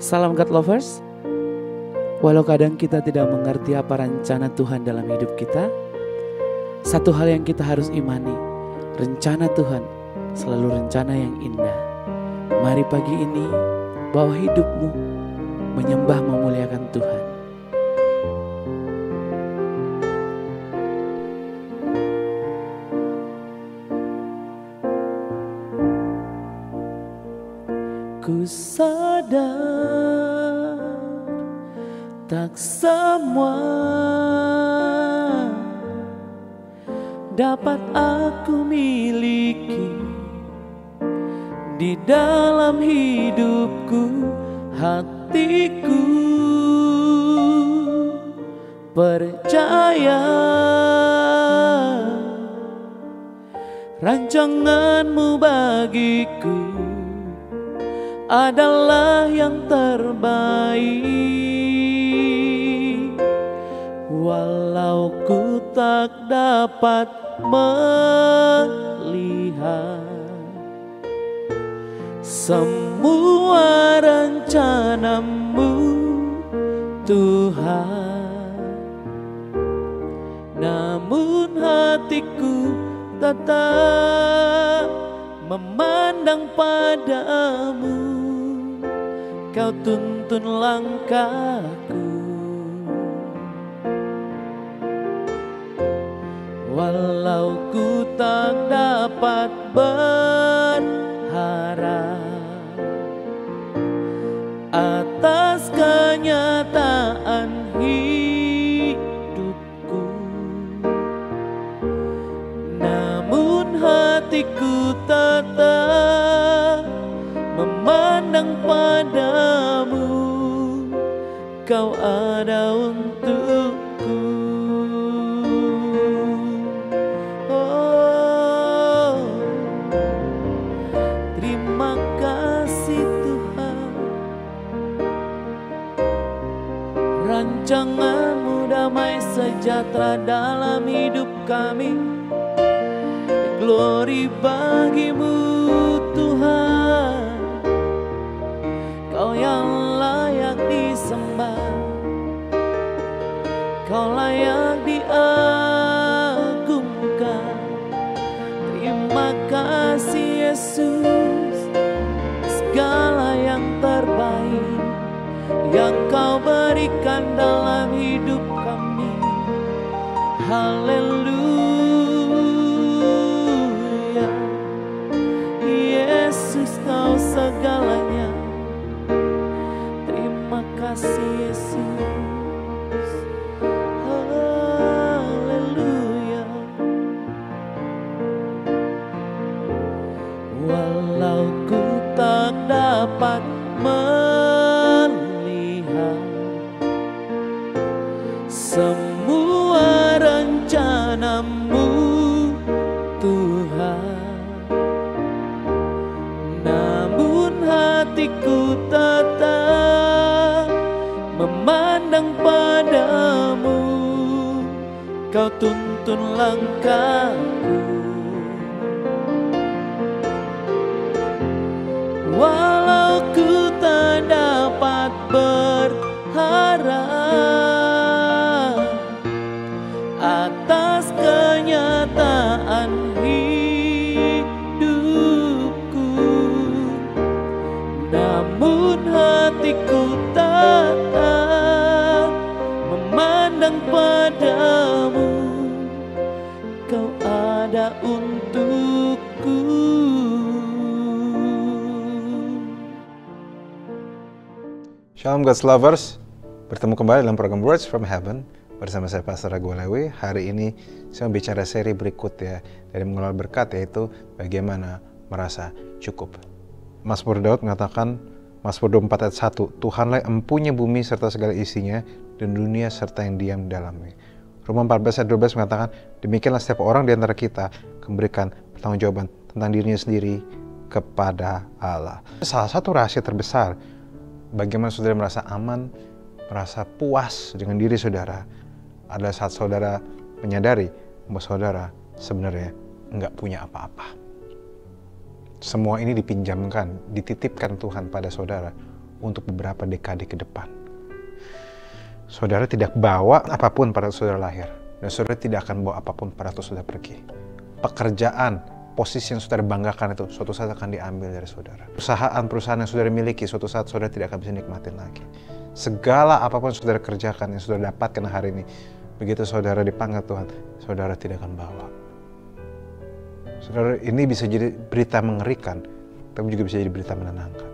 Salam God Lovers. Walau kadang kita tidak mengerti apa rencana Tuhan dalam hidup kita, satu hal yang kita harus imani, rencana Tuhan selalu rencana yang indah. Mari pagi ini bawa hidupmu menyembah memuliakan Tuhan. Ku sadar tak semua dapat aku miliki di dalam hidupku. Hatiku percaya rancanganmu bagiku adalah yang terbaik. Walau ku tak dapat melihat semua rencanamu Tuhan, namun hatiku tetap memandang padamu. Kau tuntun langkahku, walau ku tak dapat berharap atas kenyataan hidupku, namun hatiku tetap memandang padamu. Kau ada untukku. Oh, terima kasih Tuhan. Rancanganmu damai sejahtera dalam hidup kami. Glory bagimu Tuhan. Kau yang layak disembah, Kau layak diagungkan. Terima kasih Yesus, segala yang terbaik yang Kau berikan dalam hidup kami. Haleluya. Kau tuntun langkahku, walau ku tak dapat berharap atas kenyataan hidupku, namun hatiku tetap memandang padamu. Kau ada untukku. Shalom God's Lovers, bertemu kembali dalam program Words from Heaven bersama saya Pastor Ragu Lewi. Hari ini saya bicara seri berikut ya, dari mengelola berkat, yaitu bagaimana merasa cukup. Mazmur Daud mengatakan, Mazmur 24 ayat 1, Tuhanlah yang empunya bumi serta segala isinya, dan dunia serta yang diam di dalamnya. Roma 14 ayat 12 mengatakan, demikianlah setiap orang di antara kita memberikan pertanggungjawaban tentang dirinya sendiri kepada Allah. Salah satu rahasia terbesar bagaimana saudara merasa aman, merasa puas dengan diri saudara adalah saat saudara menyadari bahwa saudara sebenarnya nggak punya apa-apa. Semua ini dipinjamkan, dititipkan Tuhan pada saudara untuk beberapa dekade ke depan. Saudara tidak bawa apapun pada saudara lahir, dan saudara tidak akan bawa apapun pada saudara pergi. Pekerjaan, posisi yang saudara banggakan itu suatu saat akan diambil dari saudara. Perusahaan yang saudara miliki suatu saat saudara tidak akan bisa nikmatin lagi. Segala apapun saudara kerjakan yang saudara dapatkan hari ini, begitu saudara dipanggil Tuhan, saudara tidak akan bawa. Saudara, ini bisa jadi berita mengerikan, tapi juga bisa jadi berita menenangkan.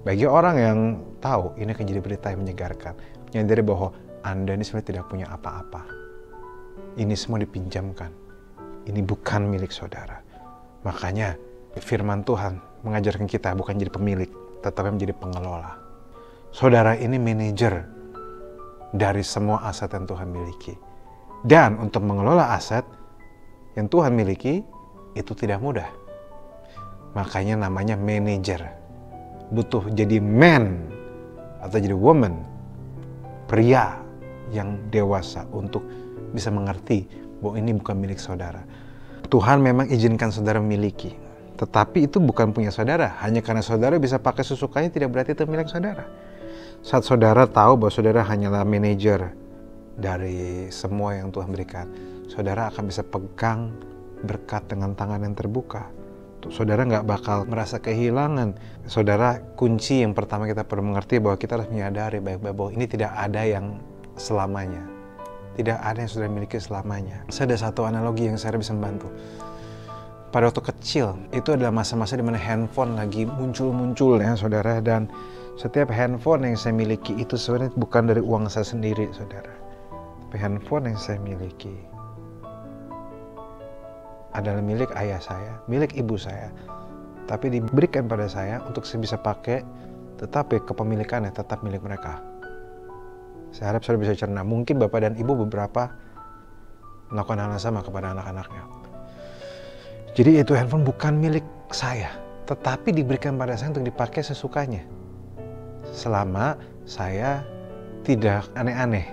Bagi orang yang tahu, ini akan jadi berita yang menyegarkan. Menyadari bahwa Anda ini sebenarnya tidak punya apa-apa. Ini semua dipinjamkan. Ini bukan milik saudara. Makanya firman Tuhan mengajarkan kita bukan jadi pemilik, tetapi menjadi pengelola. Saudara ini manajer dari semua aset yang Tuhan miliki. Dan untuk mengelola aset yang Tuhan miliki, itu tidak mudah. Makanya namanya manajer. Butuh jadi man atau jadi woman, pria yang dewasa untuk bisa mengerti bahwa ini bukan milik saudara. Tuhan memang izinkan saudara memiliki, tetapi itu bukan punya saudara. Hanya karena saudara bisa pakai sesukanya tidak berarti itu milik saudara. Saat saudara tahu bahwa saudara hanyalah manajer dari semua yang Tuhan berikan, saudara akan bisa pegang berkat dengan tangan yang terbuka. Saudara nggak bakal merasa kehilangan. Saudara, kunci yang pertama kita perlu mengerti bahwa kita harus menyadari baik-baik bahwa ini tidak ada yang selamanya. Tidak ada yang saudara miliki selamanya. Saya ada satu analogi yang saya bisa membantu. Pada waktu kecil, itu adalah masa-masa di mana handphone lagi muncul-munculnya, saudara. Dan setiap handphone yang saya miliki itu sebenarnya bukan dari uang saya sendiri, saudara. Tapi handphone yang saya miliki adalah milik ayah saya, milik ibu saya. Tapi diberikan pada saya untuk saya bisa pakai, tetapi kepemilikannya tetap milik mereka. Saya harap saudara bisa cerna. Mungkin bapak dan ibu beberapa melakukan hal yang sama kepada anak-anaknya. Jadi itu handphone bukan milik saya, tetapi diberikan pada saya untuk dipakai sesukanya. Selama saya tidak aneh-aneh.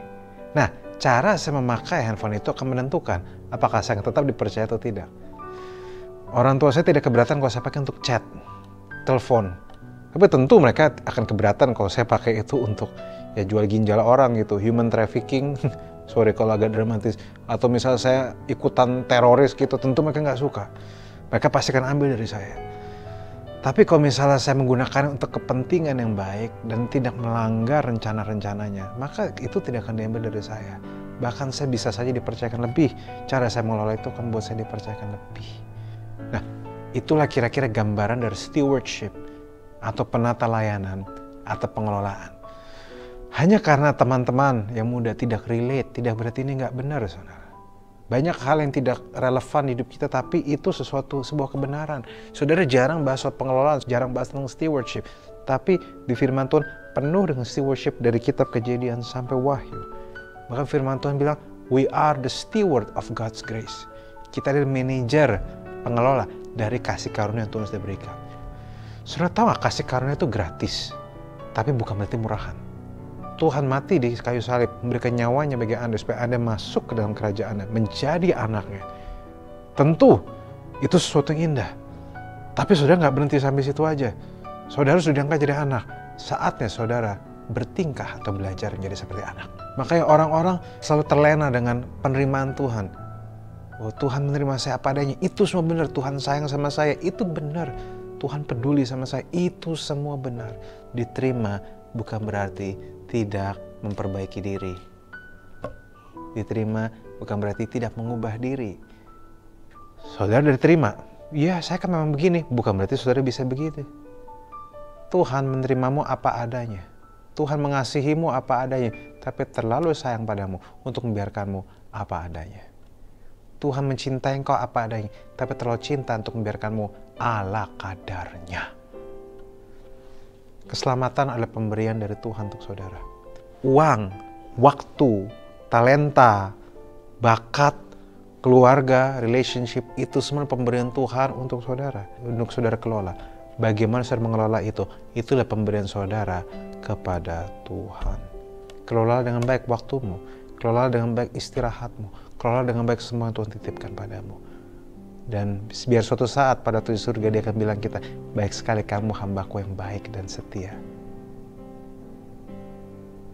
Nah, cara saya memakai handphone itu akan menentukan apakah saya tetap dipercaya atau tidak. Orang tua saya tidak keberatan kalau saya pakai untuk chat, telepon. Tapi tentu mereka akan keberatan kalau saya pakai itu untuk ya jual ginjal orang gitu, human trafficking. Sorry kalau agak dramatis. Atau misalnya saya ikutan teroris gitu, tentu mereka nggak suka. Mereka pasti akan ambil dari saya. Tapi kalau misalnya saya menggunakan untuk kepentingan yang baik dan tidak melanggar rencana-rencananya, maka itu tidak akan diambil dari saya. Bahkan saya bisa saja dipercayakan lebih. Cara saya mengelola itu akan membuat saya dipercayakan lebih. Nah, itulah kira-kira gambaran dari stewardship atau penata layanan atau pengelolaan. Hanya karena teman-teman yang muda tidak relate, tidak berarti ini nggak benar, saudara. Banyak hal yang tidak relevan di hidup kita, tapi itu sebuah kebenaran. Saudara jarang bahas soal pengelolaan, jarang bahas tentang stewardship. Tapi di firman Tuhan penuh dengan stewardship dari kitab Kejadian sampai Wahyu. Maka firman Tuhan bilang, we are the steward of God's grace. Kita adalah manajer, pengelola dari kasih karunia yang Tuhan sudah berikan. Saudara tahu gak, kasih karunia itu gratis, tapi bukan berarti murahan. Tuhan mati di kayu salib, memberikan nyawanya bagi Anda supaya Anda masuk ke dalam kerajaan-Nya, menjadi anaknya. Tentu itu sesuatu yang indah. Tapi saudara nggak berhenti sampai situ aja. Saudara sudah diangkat jadi anak. Saatnya saudara bertingkah atau belajar menjadi seperti anak. Makanya orang-orang selalu terlena dengan penerimaan Tuhan. Oh, Tuhan menerima saya apa adanya. Itu semua benar. Tuhan sayang sama saya. Itu benar. Tuhan peduli sama saya. Itu semua benar. Diterima bukan berarti tidak memperbaiki diri. Diterima bukan berarti tidak mengubah diri. Saudara diterima. Ya, saya kan memang begini. Bukan berarti saudara bisa begitu. Tuhan menerimamu apa adanya. Tuhan mengasihimu apa adanya. Tapi terlalu sayang padamu untuk membiarkanmu apa adanya. Tuhan mencintai engkau apa adanya, tapi terlalu cinta untuk membiarkanmu ala kadarnya. Keselamatan adalah pemberian dari Tuhan untuk saudara. Uang, waktu, talenta, bakat, keluarga, relationship, itu semua pemberian Tuhan untuk saudara kelola. Bagaimana saudara mengelola itu? Itulah pemberian saudara kepada Tuhan. Kelola dengan baik waktumu, kelola dengan baik istirahatmu, kelola dengan baik semua yang Tuhan titipkan padamu. Dan biar suatu saat pada di surga dia akan bilang kita, baik sekali kamu hambaku yang baik dan setia.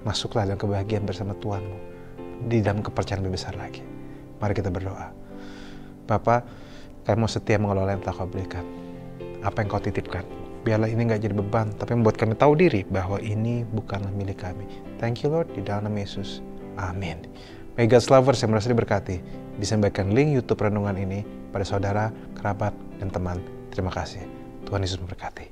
Masuklah dalam kebahagiaan bersama Tuhanmu, di dalam kepercayaan lebih besar lagi. Mari kita berdoa. Bapa, kami mau setia mengelola yang telah kau berikan. Apa yang kau titipkan. Biarlah ini gak jadi beban, tapi membuat kami tahu diri bahwa ini bukanlah milik kami. Thank you Lord, di dalam nama Yesus. Amin. May God's lovers yang merasa diberkati, disampaikan link YouTube renungan ini pada saudara, kerabat, dan teman. Terima kasih. Tuhan Yesus memberkati.